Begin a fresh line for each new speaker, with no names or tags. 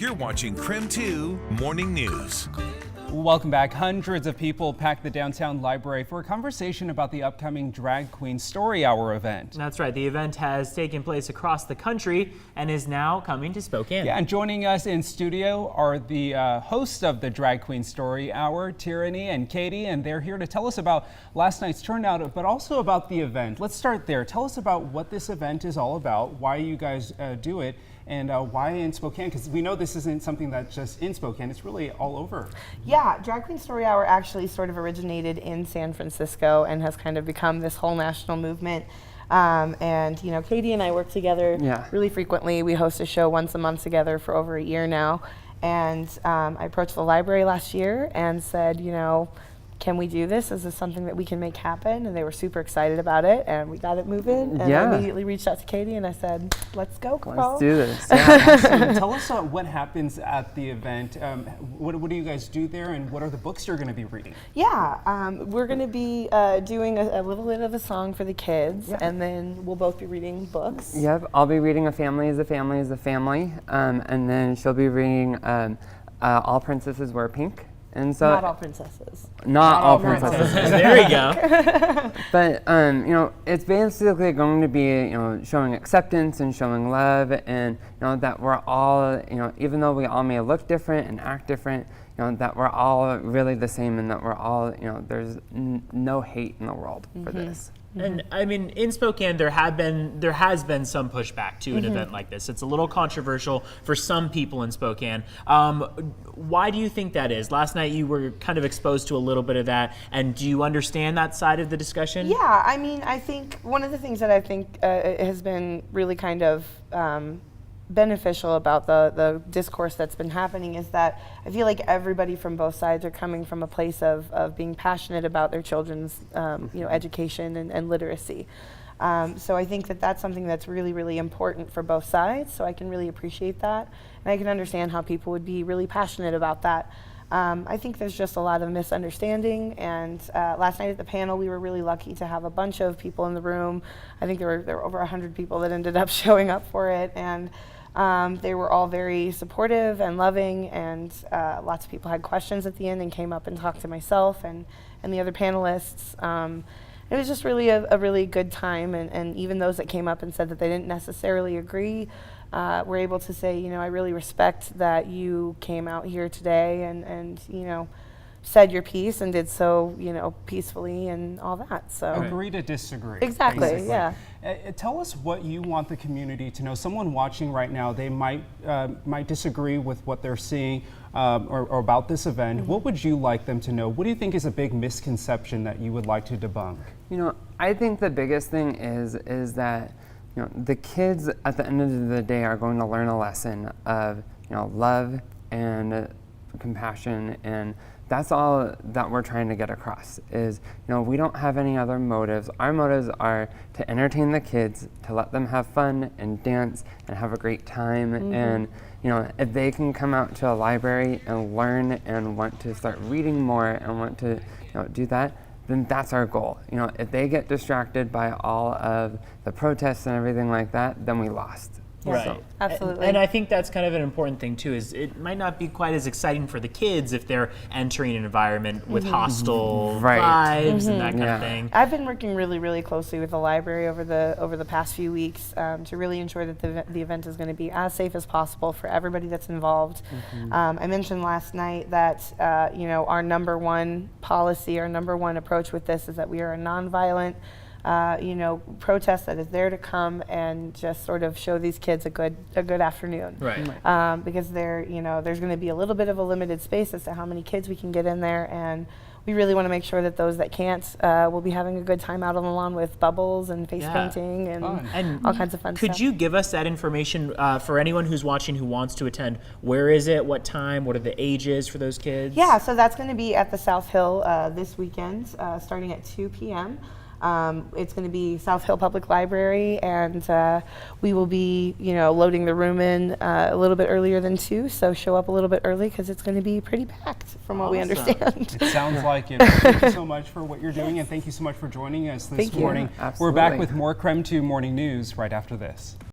You're watching KREM 2 Morning News.
Welcome back. Hundreds of people packed the downtown library for a conversation about the upcoming Drag Queen Story Hour event.
That's right. The event has taken place across the country and is now coming to Spokane.
Yeah, and joining us in studio are the hosts of the Drag Queen Story Hour, Tirrany and Katie, and they're here to tell us about last night's turnout, but also about the event. Let's start there. Tell us about what this event is all about, why you guys do it, and why in Spokane, because we know this isn't something that's just in Spokane, it's really all over.
Yeah, Drag Queen Story Hour actually sort of originated in San Francisco and has kind of become this whole national movement. And you know, Katie and I work together really frequently. We host a show once a month together for over a year now. And I approached the library last year and said, you know, can we do this? Is this something that we can make happen? And they were super excited about it, and we got it moving. And I immediately reached out to Katie and I said, let's go, girl.
Let's do this.
Yeah, tell us what happens at the event. What do you guys do there, and what are the books you're going to be reading?
Yeah, we're going to be doing a little bit of a song for the kids, and then we'll both be reading books.
Yep, I'll be reading A Family is a Family is a Family, and then she'll be reading All Princesses Wear Pink. And so
not all princesses.
Not all princesses.
There you go.
But you know, it's basically going to be, you know, showing acceptance and showing love, and you know that we're all, you know, even though we all may look different and act different, you know, that we're all really the same, and that we're all, you know, there's no hate in the world for this.
And I mean, in Spokane, there has been some pushback to an event like this. It's a little controversial for some people in Spokane. Why do you think that is? Last night you were kind of exposed to a little bit of that, and do you understand that side of the discussion?
Yeah, I mean, I think one of the things that I think has been really kind of beneficial about the discourse that's been happening is that I feel like everybody from both sides are coming from a place of being passionate about their children's you know, education and literacy. So I think that that's something that's really, really important for both sides, so I can really appreciate that, and I can understand how people would be really passionate about that. I think there's just a lot of misunderstanding, and last night at the panel we were really lucky to have a bunch of people in the room. I think there were over 100 people that ended up showing up for it, and they were all very supportive and loving, and lots of people had questions at the end and came up and talked to myself and the other panelists. It was just really a really good time, and even those that came up and said that they didn't necessarily agree were able to say, you know, I really respect that you came out here today and you know, said your piece and did so, you know, peacefully and all that. So
agree to disagree.
Exactly, basically. Yeah.
Tell us what you want the community to know. Someone watching right now, they might disagree with what they're seeing or about this event. What would you like them to know? What do you think is a big misconception that you would like to debunk?
You know, I think the biggest thing is that, you know, the kids at the end of the day are going to learn a lesson of, you know, love and compassion, and that's all that we're trying to get across is, you know, we don't have any other motives. Our motives are to entertain the kids, to let them have fun and dance and have a great time. And, you know, if they can come out to a library and learn and want to start reading more and want to, you know, do that, then that's our goal. You know, if they get distracted by all of the protests and everything like that, then we lost.
Right.
So, absolutely.
And I think that's kind of an important thing too, is it might not be quite as exciting for the kids if they're entering an environment with hostile vibes and that kind of thing.
I've been working really, really closely with the library over the past few weeks to really ensure that the event is going to be as safe as possible for everybody that's involved. I mentioned last night that you know, our number one policy, our number one approach with this is that we are a nonviolent you know, protest that is there to come and just sort of show these kids a good afternoon.
Right.
Because you know, there's going to be a little bit of a limited space as to how many kids we can get in there, and we really want to make sure that those that can't will be having a good time out on the lawn with bubbles and face painting and all kinds of fun stuff.
Could you give us that information for anyone who's watching who wants to attend? Where is it? What time? What are the ages for those kids?
Yeah, so that's going to be at the South Hill this weekend, starting at 2 p.m. It's going to be South Hill Public Library, and we will be, you know, loading the room in a little bit earlier than 2, so show up a little bit early because it's going to be pretty packed from what we understand.
It sounds like it. Thank you so much for what you're doing, and thank you so much for joining us this morning.
Absolutely.
We're back with more KREM 2 Morning News right after this.